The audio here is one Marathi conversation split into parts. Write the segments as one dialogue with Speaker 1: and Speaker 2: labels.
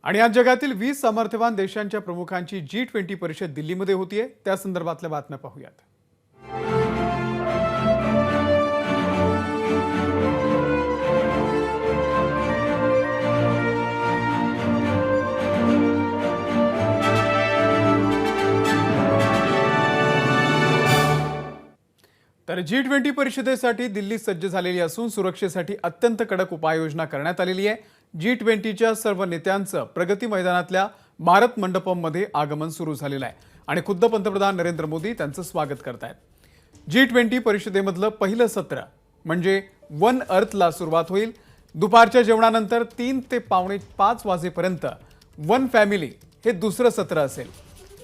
Speaker 1: आणि आज जगातील 20 सामर्थ्यवान देशांच्या प्रमुखांची G20 परिषद दिल्लीमध्ये होतीये। त्या संदर्भातल्या बातम्या पाहूयात। तर G20 परिषदेसाठी दिल्ली सज्ज झालेली असून सुरक्षेसाठी अत्यंत कडक उपाययोजना करण्यात आलेली आहे। G20च्या सर्व नेत्यांचं प्रगती मैदानातल्या भारत मंडपममध्ये आगमन सुरू झालेलं आहे आणि खुद्द पंतप्रधान नरेंद्र मोदी त्यांचं स्वागत करतायत। G20 परिषदेमधलं पहिलं सत्र म्हणजे वन अर्थला सुरुवात होईल। दुपारच्या जेवणानंतर 3 ते पावणे 5 वाजेपर्यंत वन फॅमिली हे दुसरं सत्र असेल।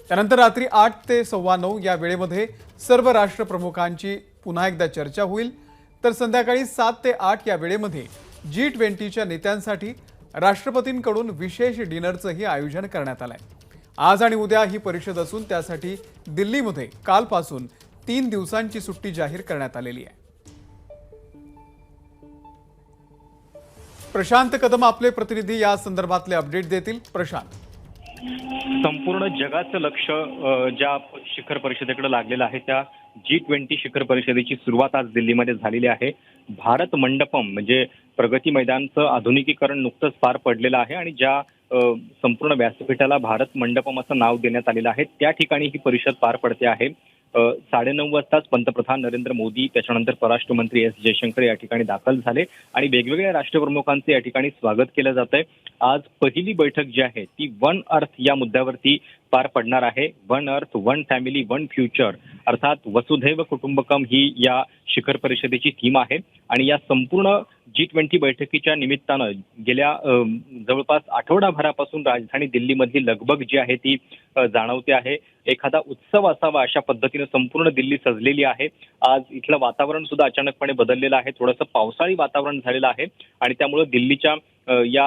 Speaker 1: त्यानंतर रात्री 8 ते 9:15 या वेळेमध्ये सर्व राष्ट्रप्रमुखांची पुन्हा एकदा चर्चा होईल। तर संध्याकाळी 7 ते 8 या वेळेमध्ये G20च्या नेत्यांसाठी राष्ट्रपतींकडून विशेष डिनरचंही आयोजन करण्यात आलंय। आज आणि उद्या ही परिषद असून त्यासाठी दिल्लीमध्ये कालपासून 3 दिवसांची सुट्टी जाहीर करण्यात आलेली आहे। प्रशांत कदम आपले प्रतिनिधी या संदर्भातले अपडेट देतील। प्रशांत,
Speaker 2: संपूर्ण जगाचं लक्ष ज्या शिखर परिषदेकडे लागलेलं आहे त्या G20 शिखर परिषदेची सुरुवात आज दिल्लीमध्ये झालेली आहे। भारत मंडपम म्हणजे प्रगती मैदानचं आधुनिकीकरण नुकतंच पार पडलेलं आहे आणि ज्या संपूर्ण व्यासपीठाला भारत मंडपम असं नाव देण्यात आलेलं आहे त्या ठिकाणी ही परिषद पार पडते आहे। 9:30 वाजताच पंतप्रधान नरेंद्र मोदी त्याच्यानंतर परराष्ट्र मंत्री एस जयशंकर या ठिकाणी दाखल झाले आणि वेगवेगळ्या राष्ट्रप्रमुखांचे या ठिकाणी स्वागत केलं जात आहे। आज पहिली बैठक जी आहे ती वन अर्थ या मुद्द्यावरती पार पडणार आहे। One earth, one family, one future अर्थात वसुधैव कुटुंबकम ही या शिखर परिषदेची थीम आहे आणि या संपूर्ण G20 बैठकीच्या निमित्तानं गेल्या जवळपास आठवडाभरापासून राजधानी दिल्लीमधली लगबग जी आहे ती जाणवते आहे। एखादा उत्सव असावा अशा पद्धतीने संपूर्ण दिल्ली सजलेली आहे। आज इथलं वातावरण सुद्धा अचानकपणे बदललेलं आहे, थोडंसं पावसाळी वातावरण झालेलं आहे आणि त्यामुळे दिल्लीच्या या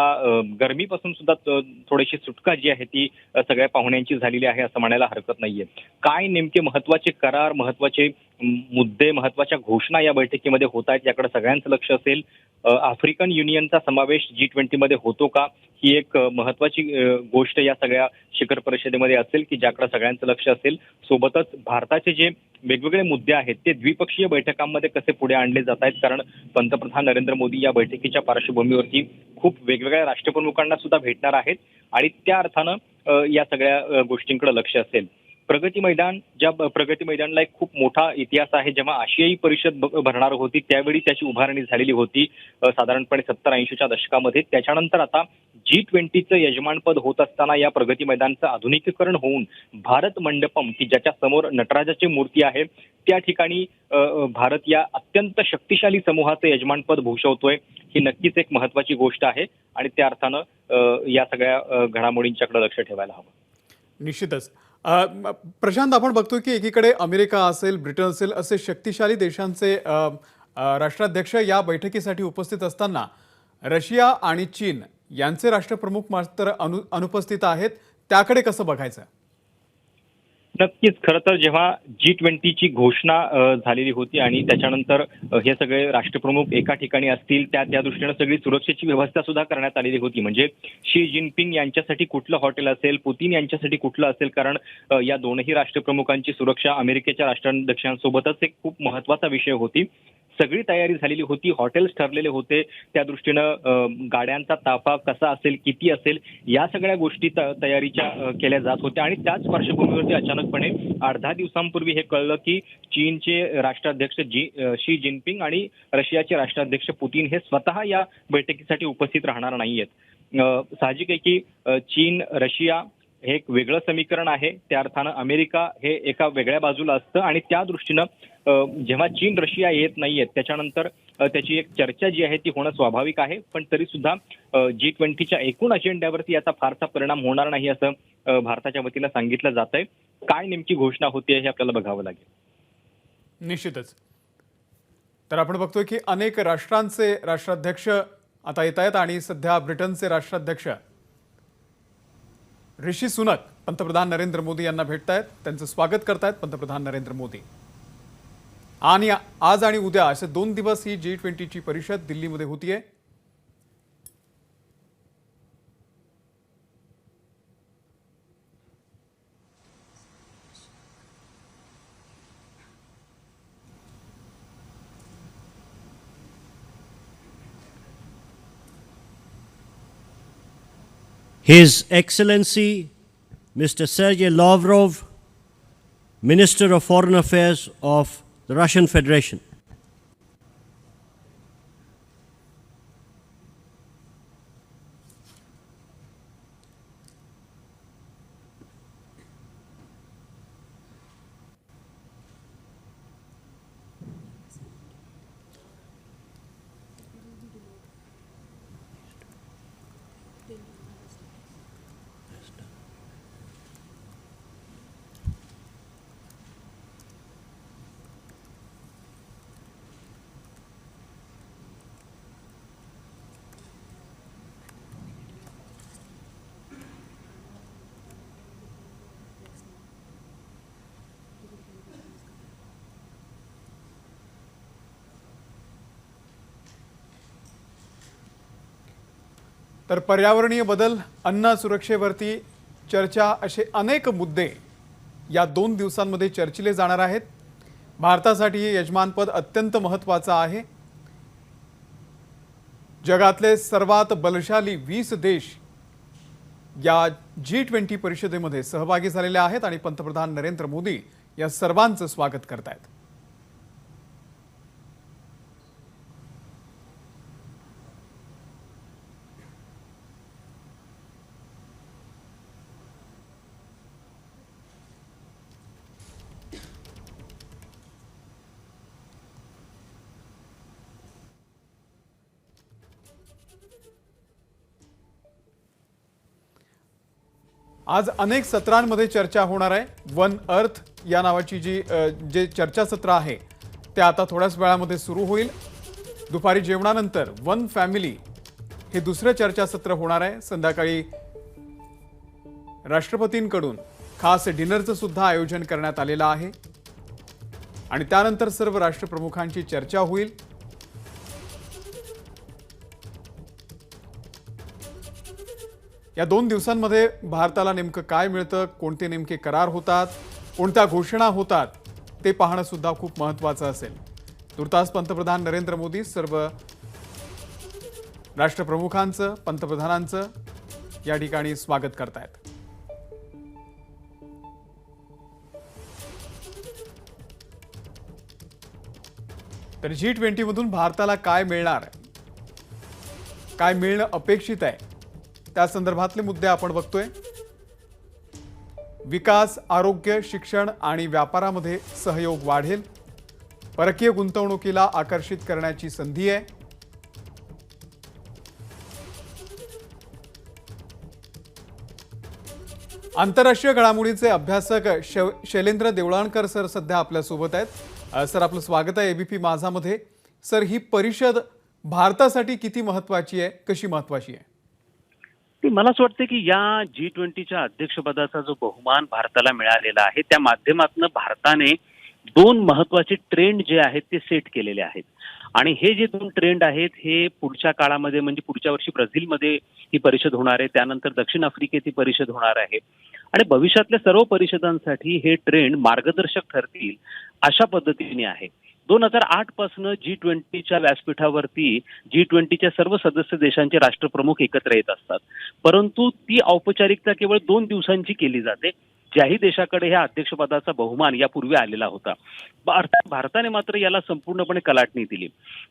Speaker 2: गरमीपासून सुद्धा थोडीशी सुटका जी आहे ती सगळ्या पाहुण्यांची झालेली आहे असं म्हणायला हरकत नाहीये। काय नेमके महत्वाचे करार, महत्वाचे मुद्दे, महत्वाच्या घोषणा या बैठकीमध्ये होत आहेत याकडे सगळ्यांचं लक्ष असेल। आफ्रिकन युनियनचा समावेश G20 मध्ये होतो का ही एक महत्वाची गोष्ट या सगळ्या शिखर परिषदेमध्ये असेल की ज्याकडे सगळ्यांचं लक्ष असेल। सोबतच भारताचे जे वेगवेगळे मुद्दे आहेत ते द्विपक्षीय बैठकांमध्ये कसे पुढे आणले जात आहेत, कारण पंतप्रधान नरेंद्र मोदी या बैठकीच्या पार्श्वभूमीवरती खूप वेगवेगळ्या राष्ट्रप्रमुखांना सुद्धा भेटणार आहेत आणि त्या अर्थानं या सगळ्या गोष्टींकडे लक्ष असेल। प्रगती मैदानला एक खूप मोठा इतिहास आहे। जेव्हा आशियाई परिषद भरणार होती त्यावेळी त्याची उभारणी झालेली होती साधारणपणे 70-80च्या दशकामध्ये। त्याच्यानंतर आता G20चं यजमानपद होत असताना या प्रगती मैदानचं आधुनिकीकरण होऊन भारत मंडपम की ज्याच्या समोर नटराजाची मूर्ती आहे त्या ठिकाणी भारत या अत्यंत शक्तिशाली समूहाचं यजमानपद भूषवतोय ही नक्कीच एक महत्वाची गोष्ट आहे आणि त्या अर्थानं या सगळ्या घडामोडींच्याकडे लक्ष ठेवायला हवं।
Speaker 1: निश्चितच प्रशांत, आपण बघतोय की एकीकडे अमेरिका असेल, ब्रिटन असेल असे शक्तिशाली देशांचे राष्ट्राध्यक्ष या बैठकीसाठी उपस्थित असताना रशिया आणि चीन यांचे राष्ट्रप्रमुख मात्र अनुपस्थित आहेत। त्याकडे कसं बघायचं?
Speaker 2: नक्कीच, खरं तर जेव्हा G20ची घोषणा झालेली होती आणि त्याच्यानंतर हे सगळे राष्ट्रप्रमुख एका ठिकाणी असतील त्या दृष्टीनं सगळी सुरक्षेची व्यवस्था सुद्धा करण्यात आलेली होती। म्हणजे शी जिनपिंग यांच्यासाठी कुठलं हॉटेल असेल, पुतीन यांच्यासाठी कुठलं असेल, कारण या दोनही राष्ट्रप्रमुखांची सुरक्षा अमेरिकेच्या राष्ट्राध्यक्षांसोबतच एक खूप महत्वाचा विषय होती। सगळी तयारी झालेली होती, हॉटेल्स ठरलेले होते, त्या दृष्टीनं गाड्यांचा ताफा कसा असेल, किती असेल या सगळ्या गोष्टी तयारीच्या केल्या जात होत्या आणि त्याच पार्श्वभूमीवरती अचानकपणे 8-10 दिवसांपूर्वी हे कळलं की चीनचे राष्ट्राध्यक्ष शी जिनपिंग आणि रशियाचे राष्ट्राध्यक्ष पुतीन हे स्वतः या बैठकीसाठी उपस्थित राहणार नाहीयेत। साहजिक आहे की चीन रशिया हे एक वेगळं समीकरण आहे, त्या अर्थानं अमेरिका हे एका वेगळ्या बाजूला असतं आणि त्या दृष्टीनं जेव्हा चीन रशिया येत नाहीयेत त्याच्यानंतर त्याची एक चर्चा जी आहे ती होणं स्वाभाविक आहे। पण तरी सुद्धा G20च्या एकूण अजेंड्यावरती याचा फारसा परिणाम होणार नाही असं भारताच्या वतीनं सांगितलं जात आहे। काय नेमकी घोषणा होते हे आपल्याला बघावं लागेल।
Speaker 1: निश्चितच। तर आपण बघतोय की अनेक राष्ट्रांचे राष्ट्राध्यक्ष आता येत आहेत आणि सध्या ब्रिटनचे राष्ट्राध्यक्ष ऋषी सुनक पंतप्रधान नरेंद्र मोदी यांना भेटतायत, त्यांचं स्वागत करतायत पंतप्रधान नरेंद्र मोदी। आणि आज आणि उद्या असे 2 दिवस ही G20ची परिषद दिल्लीमध्ये होतीये।
Speaker 3: His Excellency Mr. Sergei Lavrov, Minister of Foreign Affairs of the Russian Federation.
Speaker 1: तर पर्यावरणीय बदल, अन्न सुरक्षेवरती चर्चा असे अनेक मुद्दे या 2 दिवसांमध्ये चर्चिले जाणार आहेत. भारतासाठी हे यजमानपद अत्यंत महत्त्वाचं आहे. जगातले सर्वात बलशाली 20 देश या G20 परिषदेमध्ये सहभागी झालेले आहेत आणि पंतप्रधान नरेंद्र मोदी या सर्वांचं स्वागत करतायत. आज अनेक सत्रांमध्ये चर्चा होणार आहे. वन अर्थ या नावाची जे चर्चासत्र आहे ते आता थोड्याच वेळामध्ये सुरू होईल. दुपारी जेवणानंतर वन फॅमिली हे दुसरे चर्चासत्र होणार आहे. संध्याकाळी राष्ट्रपतींकडून खास डिनरचं सुद्धा आयोजन करण्यात आलेलं आहे आणि त्यानंतर सर्व राष्ट्रप्रमुखांची चर्चा होईल. या 2 दिवसांमध्ये भारताला नेमकं काय मिळतं, कोणते नेमके करार होतात, कोणत्या घोषणा होतात ते पाहणं सुद्धा खूप महत्त्वाचं असेल. तुर्तास पंतप्रधान नरेंद्र मोदी सर्व राष्ट्रप्रमुखांचं, पंतप्रधानांचं या ठिकाणी स्वागत करतायत. तर G20 मधून भारताला काय मिळणार, काय मिळणं अपेक्षित आहे त्या संदर्भातले मुद्दे आपण बघतोय. विकास, आरोग्य, शिक्षण आणि व्यापारामध्ये सहयोग वाढेल. परकीय गुंतवणुकीला आकर्षित करण्याची संधी आहे. आंतरराष्ट्रीय घडामोडींचे अभ्यासक शैलेंद्र देवळाणकर सर सध्या आपल्यासोबत आहेत. सर, आपलं स्वागत आहे एबीपी माझामध्ये. सर, ही परिषद भारतासाठी किती महत्त्वाची आहे, कशी महत्त्वाची आहे?
Speaker 4: मला असं वाटतं की या G20च्या अध्यक्षपदाचा जो बहुमान भारताला मिळालेला आहे त्या माध्यमातून भारताने 2 महत्त्वाचे ट्रेंड जे आहेत ते सेट केलेले आहेत आणि हे जे 2 ट्रेंड आहेत हे पुढच्या काळामध्ये म्हणजे पुढच्या वर्षी ब्राझीलमध्ये ही परिषद होणार आहे, त्यानंतर दक्षिण आफ्रिकेत ही परिषद होणार आहे आणि भविष्यातल्या सर्व परिषदांसाठी हे ट्रेंड मार्गदर्शक ठरतील अशा पद्धतीने आहे. 2008 पासून G20च्या व्यासपीठावरती G20च्या सर्व सदस्य देशांचे राष्ट्रप्रमुख एकत्र येत असतात, परंतु ती औपचारिकता केवळ 2 दिवसांची केली जाते. ज्याही देशाकडे ह्या अध्यक्षपदाचा बहुमान यापूर्वी आलेला होता, भारताने मात्र याला संपूर्णपणे कलाटणी दिली.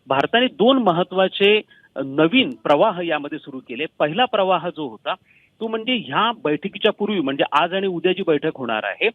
Speaker 4: भारताने 2 महत्त्वाचे नवीन प्रवाह यामध्ये सुरू केले. पहिला प्रवाह जो होता तो म्हणजे ह्या बैठकीच्या पूर्वी म्हणजे आज आणि उद्या जी बैठक होणार आहे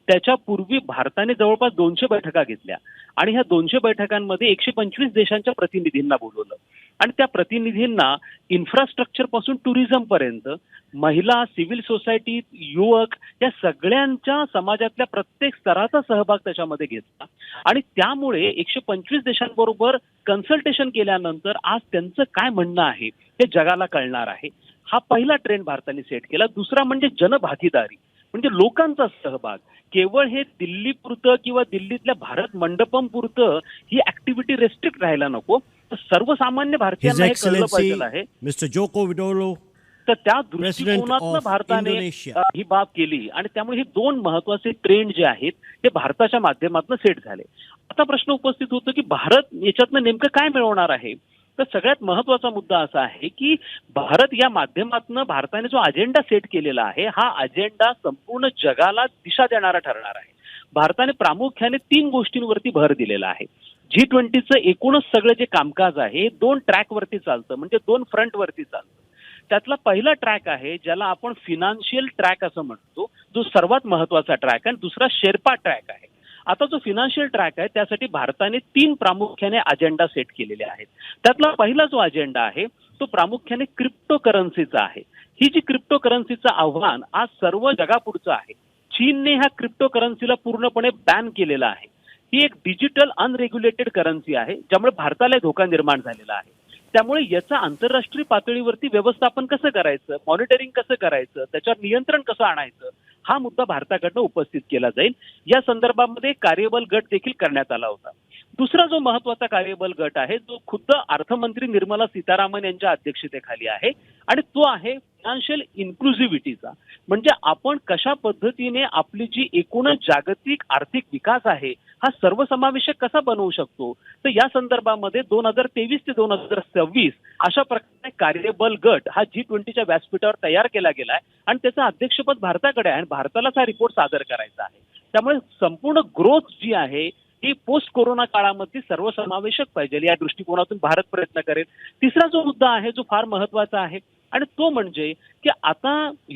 Speaker 4: त्याच्या पूर्वी भारताने जवळपास 200 बैठका घेतल्या आणि ह्या 200 बैठकांमध्ये 125 देशांच्या प्रतिनिधींना बोलवलं आणि त्या प्रतिनिधींना इन्फ्रास्ट्रक्चर पासून टुरिझम पर्यंत, महिला, सिव्हिल सोसायटी, युवक या सगळ्यांच्या समाजातल्या प्रत्येक स्तराचा सहभाग त्याच्यामध्ये घेतला आणि त्यामुळे 125 देशांबरोबर कन्सल्टेशन केल्यानंतर आज त्यांचं काय म्हणणं आहे हे जगाला कळणार आहे. हा पहिला ट्रेंड भारताने सेट केला. दुसरा म्हणजे जनभागीदारी, म्हणजे लोकांचा सहभाग. केवळ हे दिल्लीपुरतं किंवा दिल्लीतल्या भारत मंडपम पुरतं ही ऍक्टिव्हिटी रेस्ट्रिक्ट राहायला नको, तर सर्वसामान्य भारतीयांना हे कळलं पाहिजे आहे.
Speaker 3: मिस्टर जोको विडोलो,
Speaker 4: तर त्या दृष्टिकोनातून भारताने ही बाब केली आणि त्यामुळे हे 2 महत्वाचे ट्रेंड जे आहेत ते भारताच्या माध्यमातून सेट झाले. आता प्रश्न उपस्थित होतो की भारत याच्यातनं नेमकं काय मिळवणार आहे. तर सगळ्यात महत्वाचा मुद्दा असा आहे की भारत या माध्यमातून भारताने जो अजेंडा सेट केलेला आहे हा अजेंडा संपूर्ण जगाला दिशा देणारा ठरणार आहे. भारताने प्रामुख्याने 3 गोष्टींवरती भर दिलेला आहे. G20चं एकूणच सगळं जे कामकाज आहे 2 ट्रॅकवरती चालतं, म्हणजे 2 फ्रंटवरती चालतं. त्यातला पहिला ट्रॅक आहे ज्याला आपण फिनान्शियल ट्रॅक असं म्हणतो, जो सर्वात महत्वाचा ट्रॅक आहे, आणि दुसरा शेर्पा ट्रॅक आहे. आता जो फिनान्शियल ट्रॅक आहे त्यासाठी भारताने 3 प्रामुख्याने अजेंडा सेट केलेले आहेत. त्यातला पहिला जो अजेंडा आहे तो प्रामुख्याने क्रिप्टो करन्सीचा आहे. ही जी क्रिप्टो करन्सीचं आव्हान आज सर्व जगापुढचं आहे. चीनने ह्या क्रिप्टो करन्सीला पूर्णपणे बॅन केलेलं आहे. ही एक डिजिटल अनरेग्युलेटेड करन्सी आहे ज्यामुळे भारताला धोका निर्माण झालेला आहे. त्यामुळे याचं आंतरराष्ट्रीय पातळीवरती व्यवस्थापन कसं करायचं, मॉनिटरिंग कसं करायचं, त्याच्यावर नियंत्रण कसं आणायचं, हा मुद्दा भारताकडनं उपस्थित केला जाईल. या संदर्भामध्ये कार्यबल गट देखील करण्यात आला होता. दुसरा जो महत्वाचा कार्यबल गट आहे जो खुद्द अर्थमंत्री निर्मला सीतारामन यांच्या अध्यक्षतेखाली आहे आणि तो आहे फायनान्शियल इन्क्लुझिव्हिटीचा. म्हणजे आपण कशा पद्धतीने आपली जी एकूणच जागतिक आर्थिक विकास आहे हा सर्वसमावेशक कसा बनवू शकतो, तर या संदर्भामध्ये 2023 ते 2026 अशा प्रकारे कार्यबल गट हा G20च्या व्यासपीठावर तयार केला गेलाय आणि त्याचं अध्यक्षपद भारताकडे आहे आणि भारतालाच हा रिपोर्ट सादर करायचा आहे. त्यामुळे संपूर्ण ग्रोथ जी आहे ही पोस्ट कोरोना काळामध्ये सर्वसमावेशक पाहिजे या दृष्टिकोनातून भारत प्रयत्न करेल. तिसरा जो मुद्दा आहे जो फार महत्वाचा आहे आणि तो म्हणजे की आता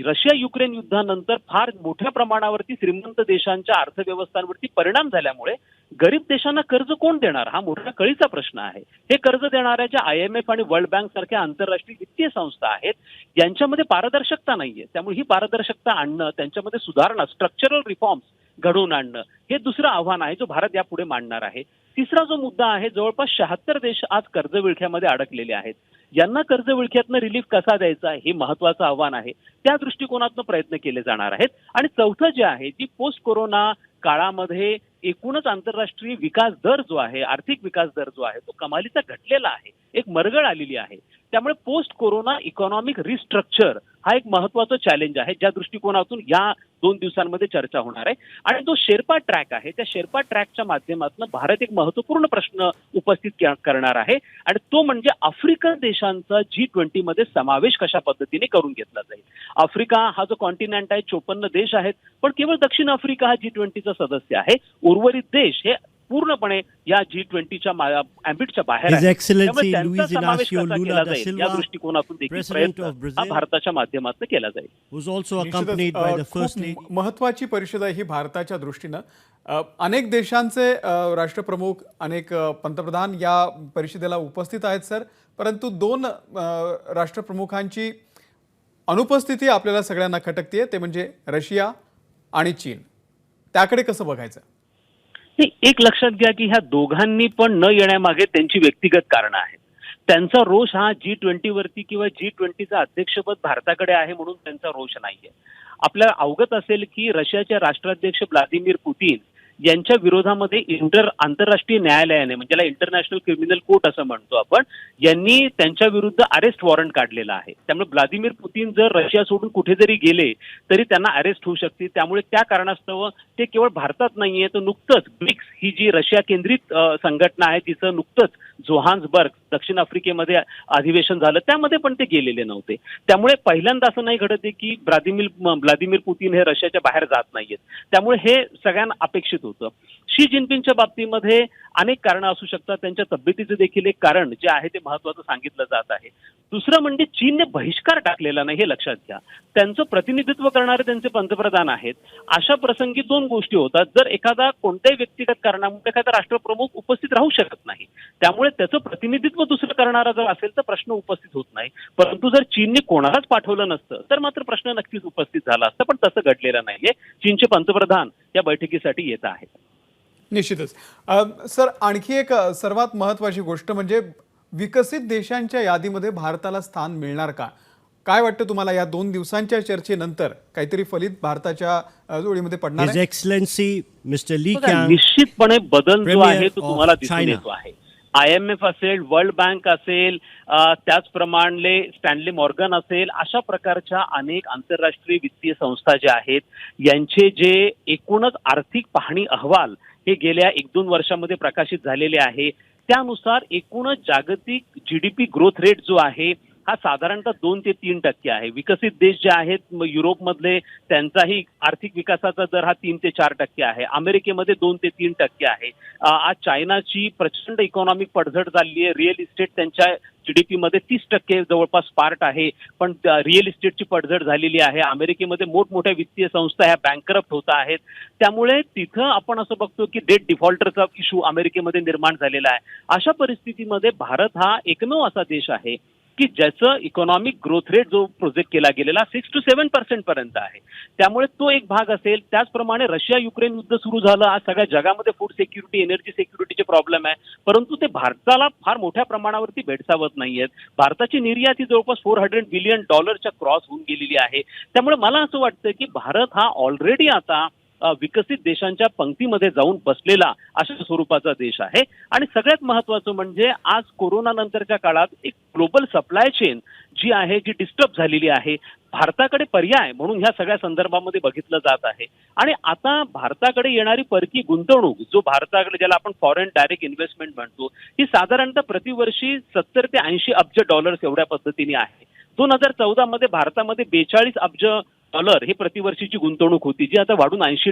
Speaker 4: रशिया युक्रेन युद्धानंतर फार मोठ्या प्रमाणावरती श्रीमंत देशांच्या अर्थव्यवस्थांवरती परिणाम झाल्यामुळे गरीब देशांना कर्ज कोण देणार हा मोठा कळीचा प्रश्न आहे. हे कर्ज देणाऱ्या ज्या IMF आणि वर्ल्ड बँक सारख्या आंतरराष्ट्रीय वित्तीय संस्था आहेत यांच्यामध्ये पारदर्शकता नाहीये. त्यामुळे ही पारदर्शकता आणणं, त्यांच्यामध्ये सुधारणा, स्ट्रक्चरल रिफॉर्म्स घडवून आणणं हे दुसरं आव्हान आहे जो भारत यापुढे मांडणार आहे. तिसरा जो मुद्दा आहे जवळपास 76 देश आज कर्जविळख्यामध्ये अडकलेले आहेत. यांना कर्जविळख्यातनं रिलीफ कसा द्यायचा हे महत्वाचं आव्हान आहे. त्या दृष्टिकोनातून प्रयत्न केले जाणार आहेत. आणि चौथं जे आहे जी पोस्ट कोरोना काळामध्ये एकूणच आंतरराष्ट्रीय विकास दर जो आहे, आर्थिक विकास दर जो आहे तो कमालीचा घटलेला आहे, एक मरगळ आलेली आहे. त्यामुळे पोस्ट कोरोना इकॉनॉमिक रिस्ट्रक्चर हा एक महत्वाचा चॅलेंज आहे ज्या दृष्टिकोनातून या 2 दिवसांमध्ये चर्चा होणार आहे. आणि जो शेर्पा ट्रॅक आहे त्या शेर्पा ट्रॅकच्या माध्यमातून भारत एक महत्वपूर्ण प्रश्न उपस्थित करणार आहे आणि तो म्हणजे आफ्रिकन देशांचा G20 मध्ये समावेश कशा पद्धतीने करून घेतला जाईल. आफ्रिका हा जो कॉन्टिनेंट आहे 54 देश आहेत, पण केवळ दक्षिण आफ्रिका हा G20चा सदस्य आहे. उर्वरित देश हे पूर्णपणे या G20च्या अँबिटच्या बाहेर
Speaker 3: His
Speaker 4: आहे.
Speaker 3: Excellency
Speaker 4: त्यामुळे त्यांचा
Speaker 3: Luiz
Speaker 4: समावेश
Speaker 3: Inácio
Speaker 4: कसा
Speaker 3: Lula
Speaker 4: केला
Speaker 3: da
Speaker 4: जाईल या
Speaker 3: Silva,
Speaker 4: दृष्टिकोनातून देखील
Speaker 3: President
Speaker 4: प्रयत्न
Speaker 3: of
Speaker 4: हा
Speaker 3: Brazil,
Speaker 4: भारताच्या माध्यमातून केला जाईल.
Speaker 3: who's also
Speaker 1: निश्चितच,
Speaker 3: accompanied by the First
Speaker 1: खूप
Speaker 3: Lady.
Speaker 1: महत्वाची परिषद आहे ही भारताच्या दृष्टीनं. अनेक देशांचे राष्ट्रप्रमुख, अनेक पंतप्रधान या परिषदेला उपस्थित आहेत सर, परंतु 2 राष्ट्रप्रमुखांची अनुपस्थिती आपल्याला सगळ्यांना खटकते, ते म्हणजे रशिया आणि चीन. त्याकडे कसं बघायचं?
Speaker 4: एक लक्षात घ्या की ह्या दोघांनी पण न येण्यामागे त्यांची व्यक्तिगत कारणं आहेत. त्यांचा रोष हा G20 वरती किंवा G20चं अध्यक्षपद भारताकडे आहे म्हणून त्यांचा रोष नाहीये. आपल्याला अवगत असेल की रशियाचे राष्ट्राध्यक्ष व्लादिमीर पुतीन यांच्या विरोधामध्ये आंतरराष्ट्रीय न्यायालयाने म्हणजे याला इंटरनॅशनल क्रिमिनल कोर्ट असं म्हणतो आपण, यांनी त्यांच्या विरुद्ध अरेस्ट वॉरंट काढलेला आहे. त्यामुळे व्लादिमीर पुतीन जर रशिया सोडून कुठे जरी गेले तरी त्यांना अरेस्ट होऊ शकते. त्यामुळे त्या कारणास्तव ते केवळ भारतात नाहीये, तर नुकतंच ब्रिक्स ही जी रशिया केंद्रित संघटना आहे तिचं नुकतंच जोहान्सबर्ग दक्षिण आफ्रिकेमध्ये अधिवेशन झालं, त्यामध्ये पण ते गेलेले नव्हते. त्यामुळे पहिल्यांदा असं नाही घडत आहे की व्लादिमीर पुतीन हे रशियाच्या बाहेर जात नाहीयेत. त्यामुळे हे सगळ्यांना अपेक्षित होतं. शी जिनपिंगच्या बाबतीमध्ये अनेक कारणं असू शकतात. त्यांच्या तब्येतीचं देखील एक कारण जे आहे ते महत्वाचं सांगितलं जात आहे. दुसरं म्हणजे चीनने बहिष्कार टाकलेला नाही हे लक्षात घ्या. त्यांचं प्रतिनिधित्व करणारे त्यांचे पंतप्रधान आहेत. अशा प्रसंगी 2 गोष्टी होतात. जर एखादा कोणत्याही व्यक्तिगत कारणामुळे एखादा राष्ट्रप्रमुख उपस्थित राहू शकत नाही, त्यामुळे त्याचं प्रतिनिधित्व दुसरं करणारा जर असेल तर प्रश्न उपस्थित होत नाही. परंतु जर चीनने कोणालाच पाठवलं नसतं तर मात्र प्रश्न नक्कीच उपस्थित झाला असता, पण तसं घडलेलं नाहीये. चीनचे पंतप्रधान या बैठकीसाठी येत आहेत.
Speaker 1: निश्चितच. सर, आणखी एक सर्वात महत्त्वाची गोष्ट म्हणजे विकसित देशांच्या यादीमध्ये भारताला स्थान मिळणार का? काय वाटतं तुम्हाला या 2 दिवसांच्या चर्चेनंतर काहीतरी फलित भारताच्या जोडीमध्ये पडणार
Speaker 3: His
Speaker 1: आहे?
Speaker 3: Excellency Mr. Li
Speaker 4: बघा,
Speaker 3: Qiang,
Speaker 4: निश्चितपणे बदल जो
Speaker 3: Premier
Speaker 4: आहे तो
Speaker 3: of
Speaker 4: तुम्हाला दिसून
Speaker 3: China.
Speaker 4: येतो आहे. IMF असेल, वर्ल्ड बँक असेल, त्याचप्रमाणे स्टॅनली मॉर्गन असेल, अशा प्रकारच्या अनेक आंतरराष्ट्रीय वित्तीय संस्था ज्या आहेत यांचे जे एकूणच आर्थिक पाहणी अहवाल हे गेल्या 1-2 वर्षामध्ये प्रकाशित झालेले आहे त्यानुसार एकूणच जागतिक GDP ग्रोथ रेट जो आहे हा साधारणतः 2 ते 3% आहे. विकसित देश जे आहेत युरोपमधले त्यांचाही आर्थिक विकासाचा दर हा 3 ते 4% आहे. अमेरिकेमध्ये 2 ते 3% आहे. आज चायनाची प्रचंड इकॉनॉमिक पडझड झाली आहे. रिअल इस्टेट त्यांच्या GDP मध्ये 30% जवळपास पार्ट आहे, पण रिअल इस्टेटची पडझड झालेली आहे. अमेरिकेमध्ये मोठमोठ्या वित्तीय संस्था ह्या बँकरप्ट होत आहेत. त्यामुळे तिथं आपण असं बघतो की डेट डिफॉल्टरचा इश्यू अमेरिकेमध्ये निर्माण झालेला आहे. अशा परिस्थितीमध्ये भारत हा एकमेव असा देश आहे की ज्याचं इकॉनॉमिक ग्रोथ रेट जो प्रोजेक्ट केला गेलेला 6 to 7% पर्यंत आहे. त्यामुळे तो एक भाग असेल. त्याचप्रमाणे रशिया युक्रेन युद्ध सुरू झालं. आज सगळ्या जगामध्ये फूड सिक्युरिटी, एनर्जी सिक्युरिटीचे प्रॉब्लेम आहे, परंतु ते भारताला फार मोठ्या प्रमाणावरती भेडसावत नाहीयेत. भारताची निर्यात ही जवळपास $400 बिलियन क्रॉस होऊन गेलेली आहे. त्यामुळे मला असं वाटतं की भारत हा ऑलरेडी आता विकसित देशांच्या पंक्तीमध्ये जाऊन बसलेला अशा स्वरूपाचा देश आहे. आणि सगळ्यात महत्वाचं म्हणजे आज कोरोना नंतरच्या काळात एक ग्लोबल सप्लाय चेन जी आहे, जी डिस्टर्ब झालेली आहे, भारताकडे पर्याय म्हणून ह्या सगळ्या संदर्भामध्ये बघितलं जात आहे. आणि आता भारताकडे येणारी परकी गुंतवणूक, जो भारताकडे ज्याला आपण फॉरेन डायरेक्ट इन्व्हेस्टमेंट म्हणतो, ही साधारणतः प्रतिवर्षी 70 ते 80 अब्ज डॉलर्स एवढ्या पद्धतीने आहे. 2014 मध्ये भारतामध्ये 42 अब्ज डॉलर ही प्रतिवर्षीची गुंतवणूक होती, जी आता वाढून 80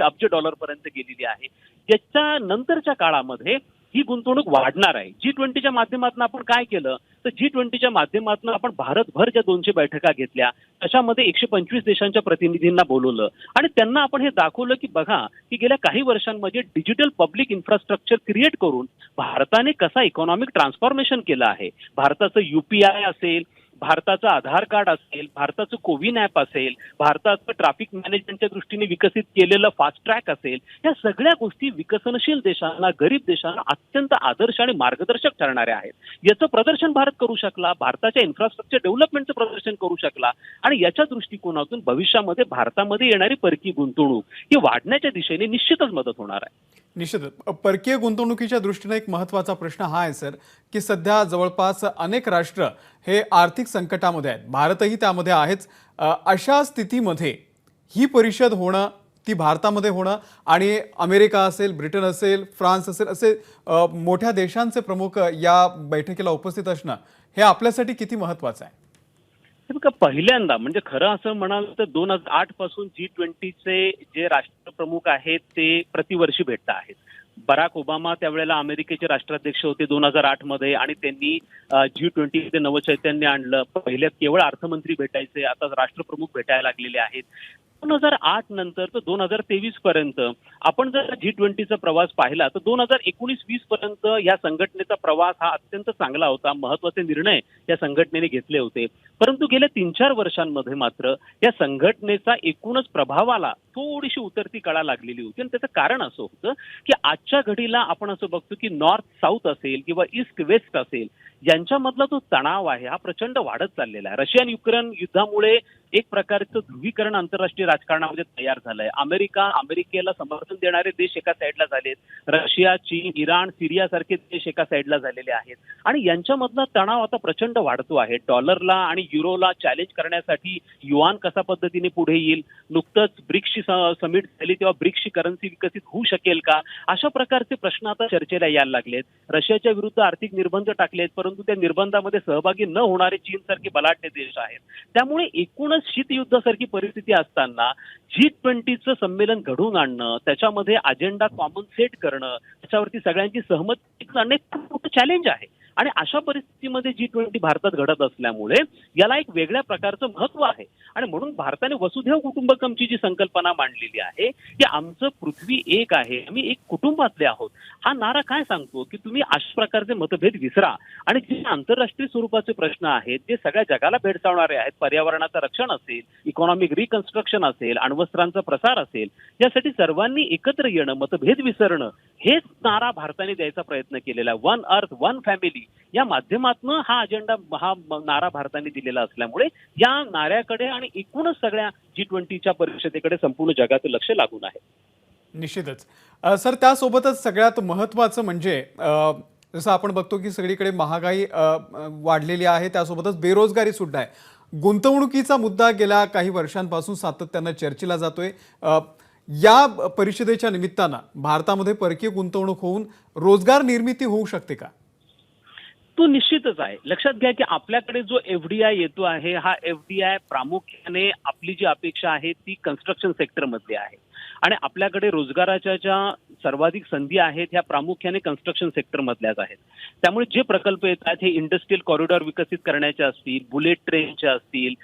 Speaker 4: अब्ज डॉलर पर्यंत गेलेली आहे. याच्या नंतरच्या काळामध्ये ही गुंतवणूक वाढणार आहे. G20च्या माध्यमातून आपण काय केलं तर G20च्या माध्यमातून आपण भारतभर ज्या 200 बैठका घेतल्या त्याच्यामध्ये 125 देशांच्या प्रतिनिधींना बोलवलं आणि त्यांना आपण हे दाखवलं की बघा की गेल्या काही वर्षांमध्ये डिजिटल पब्लिक इन्फ्रास्ट्रक्चर क्रिएट करून भारताने कसा इकॉनॉमिक ट्रान्सफॉर्मेशन केलं आहे. भारताचं UPI असेल, भारताचं आधार कार्ड असेल, भारताचं कोविन ॲप असेल, भारताचं ट्रॅफिक मॅनेजमेंटच्या दृष्टीने विकसित केलेलं फास्ट ट्रॅक असेल, या सगळ्या गोष्टी विकसनशील देशांना, गरीब देशांना अत्यंत आदर्श आणि मार्गदर्शक ठरणाऱ्या आहेत. याचं प्रदर्शन भारत करू शकला, भारताच्या इन्फ्रास्ट्रक्चर डेव्हलपमेंटचं प्रदर्शन करू शकला आणि याच्या दृष्टिकोनातून भविष्यामध्ये भारतामध्ये येणारी परकीय गुंतवणूक ही वाढण्याच्या दिशेने निश्चितच मदत होणार आहे.
Speaker 1: निश्चितच परकीय गुंतवणुकीच्या दृष्टीने एक महत्त्वाचा प्रश्न हा आहे सर की सध्या जवळपास अनेक राष्ट्र हे आर्थिक संकटामध्ये आहेत, भारतही त्यामध्ये आहेच. अशा स्थितीमध्ये ही परिषद होणं, ती भारतामध्ये होणं आणि अमेरिका असेल, ब्रिटन असेल, फ्रान्स असेल, असे मोठ्या देशांचे प्रमुख या बैठकीला उपस्थित असणं हे आपल्यासाठी किती महत्त्वाचं आहे?
Speaker 4: बघा, पहिल्यांदा म्हणजे खरं असं म्हणाल तर 2008 पासून G20चे जे राष्ट्रप्रमुख आहेत ते प्रतिवर्षी भेटत आहेत. बराक ओबामा त्यावेळेला अमेरिकेचे राष्ट्राध्यक्ष होते 2008 मध्ये आणि त्यांनी G20 मध्ये नवचैतन्य आणलं. पहिले केवळ अर्थमंत्री भेटायचे, आता राष्ट्रप्रमुख भेटायला लागलेले आहेत. 2008 नंतर तर 2023 पर्यंत आपण जर G20चा प्रवास पाहिला तर 2019-20 पर्यंत या संघटनेचा प्रवास हा अत्यंत चांगला होता. महत्वाचे निर्णय या संघटनेने घेतले होते. परंतु गेल्या 3-4 वर्षांमध्ये मात्र या संघटनेचा एकूणच प्रभावाला थोडीशी उतरती कळा लागलेली होती आणि त्याचं कारण असं होतं की आजच्या घडीला आपण असं बघतो की नॉर्थ साऊथ असेल किंवा ईस्ट वेस्ट असेल यांच्यामधला जो तणाव आहे हा प्रचंड वाढत चाललेला आहे. रशियन युक्रेन युद्धामुळे एक प्रकारचं ध्रुवीकरण आंतरराष्ट्रीय राजकारणामध्ये तयार झालंय. अमेरिकेला समर्थन देणारे देश एका साईडला झालेत, रशिया, चीन, इराण, सिरिया सारखे देश एका साईडला झालेले आहेत आणि यांच्यामधला तणाव आता प्रचंड वाढतो आहे. डॉलरला आणि युरोला चॅलेंज करण्यासाठी युआन कसा पद्धतीने पुढे येईल, नुकतंच ब्रिक्सची समिट झाली तेव्हा ब्रिक्सची करन्सी विकसित होऊ शकेल का, अशा प्रकारचे प्रश्न आता चर्चेला यायला लागलेत. रशियाच्या विरुद्ध आर्थिक निर्बंध टाकलेत, परंतु त्या निर्बंधामध्ये सहभागी न होणारे चीन सारखे बलाढ्य देश आहेत. त्यामुळे एकूणच शीतयुद्धासारखी परिस्थिती असताना G20चं संमेलन घडवून आणणं, त्याच्यामध्ये अजेंडा कॉमन सेट करणं, त्याच्यावरती सगळ्यांची सहमती आणणे खूप मोठं चॅलेंज आहे. आणि अशा परिस्थितीमध्ये G20 भारतात घडत असल्यामुळे याला एक वेगळ्या प्रकारचं महत्व आहे आणि म्हणून भारताने वसुधैव कुटुंबकमची जी संकल्पना मांडलेली आहे की आमचं पृथ्वी एक आहे, आम्ही एक कुटुंबातले आहोत, हा नारा काय सांगतो की तुम्ही अशा प्रकारचे मतभेद विसरा आणि जे आंतरराष्ट्रीय स्वरूपाचे प्रश्न आहेत जे सगळ्या जगाला भेडसावणारे आहेत, पर्यावरणाचं रक्षण असेल, इकॉनॉमिक रिकन्स्ट्रक्शन असेल, अण्वस्त्रांचा प्रसार असेल, यासाठी सर्वांनी एकत्र येणं, मतभेद विसरणं हेच नारा भारताने द्यायचा प्रयत्न केलेला. वन अर्थ वन फॅमिली या माध्यमातून हा अजेंडा, हा नारा भारताने दिलेला असल्यामुळे या नाऱ्याकडे आणि एकूणच सगळ्या G20च्या परिषदेकडे संपूर्ण जगाचं लक्ष लागून आहे.
Speaker 1: निश्चितच सर, त्यासोबतच सगळ्यात महत्त्वाचं म्हणजे जसं आपण बघतो की सगळीकडे महागाई वाढलेली आहे, त्यासोबतच बेरोजगारी सुद्धा आहे. गुंतवणुकीचा मुद्दा गेल्या काही वर्षांपासून सातत्यानं चर्चेला जातोय. या परिषदेच्या निमित्तानं भारतामध्ये परकीय गुंतवणूक होऊन रोजगार निर्मिती होऊ शकते का?
Speaker 4: तो निश्चितच आहे. लक्षात घ्या की आपल्याकडे जो एफडीआय येतो आहे, हा एफडीआय प्रामुख्याने आपली जी अपेक्षा आहे ती कन्स्ट्रक्शन सेक्टरमधली आहे आणि आपल्याकडे रोजगाराच्या ज्या सर्वाधिक संधी आहेत ह्या प्रामुख्याने कन्स्ट्रक्शन सेक्टरमधल्याच आहेत. त्यामुळे जे प्रकल्प येतात हे इंडस्ट्रियल कॉरिडॉर विकसित करण्याचे असतील, बुलेट ट्रेनचे असतील,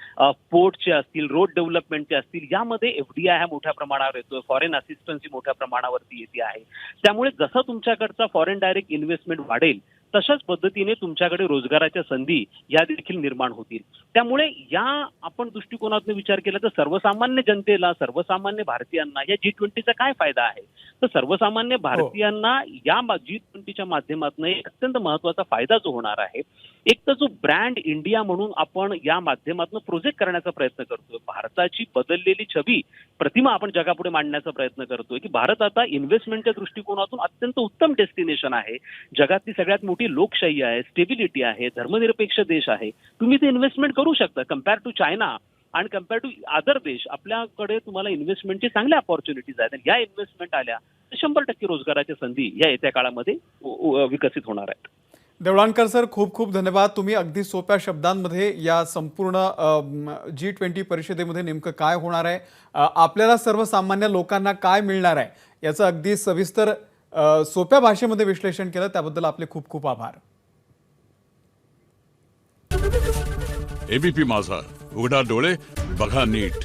Speaker 4: पोर्टचे असतील, रोड डेव्हलपमेंटचे असतील, यामध्ये एफडीआय हा मोठ्या प्रमाणावर येतोय. फॉरेन असिस्टन्स ही मोठ्या प्रमाणावरती येते आहे. त्यामुळे जसं तुमच्याकडचा फॉरेन डायरेक्ट इन्व्हेस्टमेंट वाढेल तशाच पद्धतीने तुमच्याकडे रोजगाराच्या संधी या देखील निर्माण होतील. त्यामुळे या आपण दृष्टिकोनातून विचार केला तर सर्वसामान्य जनतेला, सर्वसामान्य भारतीयांना या G20चा काय फायदा आहे? तर सर्वसामान्य भारतीयांना या G20च्या माध्यमातून एक अत्यंत महत्वाचा फायदा जो होणार आहे, एक तर जो ब्रँड इंडिया म्हणून आपण या माध्यमातून प्रोजेक्ट करण्याचा प्रयत्न करतोय. भारताची बदललेली छबी, प्रतिमा आपण जगापुढे मांडण्याचा प्रयत्न करतोय की भारत आता इन्व्हेस्टमेंटच्या दृष्टिकोनातून अत्यंत उत्तम डेस्टिनेशन आहे. जगातली सगळ्यात मोठी लोकशाही आहे, स्टेबिलिटी आहे, धर्मनिरपेक्ष देश आहे. तुम्ही ते इन्व्हेस्टमेंट करू शकता. कम्पेअर टू चायना आणि कम्पेअर टू अदर देश आपल्याकडे तुम्हाला इन्व्हेस्टमेंटचे चांगल्या ऑपॉर्च्युनिटीज आहेत. या इन्व्हेस्टमेंट आल्या तर 100% रोजगाराच्या संधी या येत्या काळामध्ये विकसित होणार आहेत.
Speaker 1: देवळाणकर सर, खूप खूप धन्यवाद. तुम्ही अगदी सोप्या शब्दांमध्ये या संपूर्ण G20 परिषदेमध्ये नेमकं काय होणार आहे, आपल्याला सर्वसामान्य लोकांना काय मिळणार आहे, याचं अगदी सविस्तर सोप्या भाषेमध्ये विश्लेषण केलं. त्याबद्दल आपले खूप खूप आभार.
Speaker 5: एबीपी माझा, उघडा डोळे बघा नीट.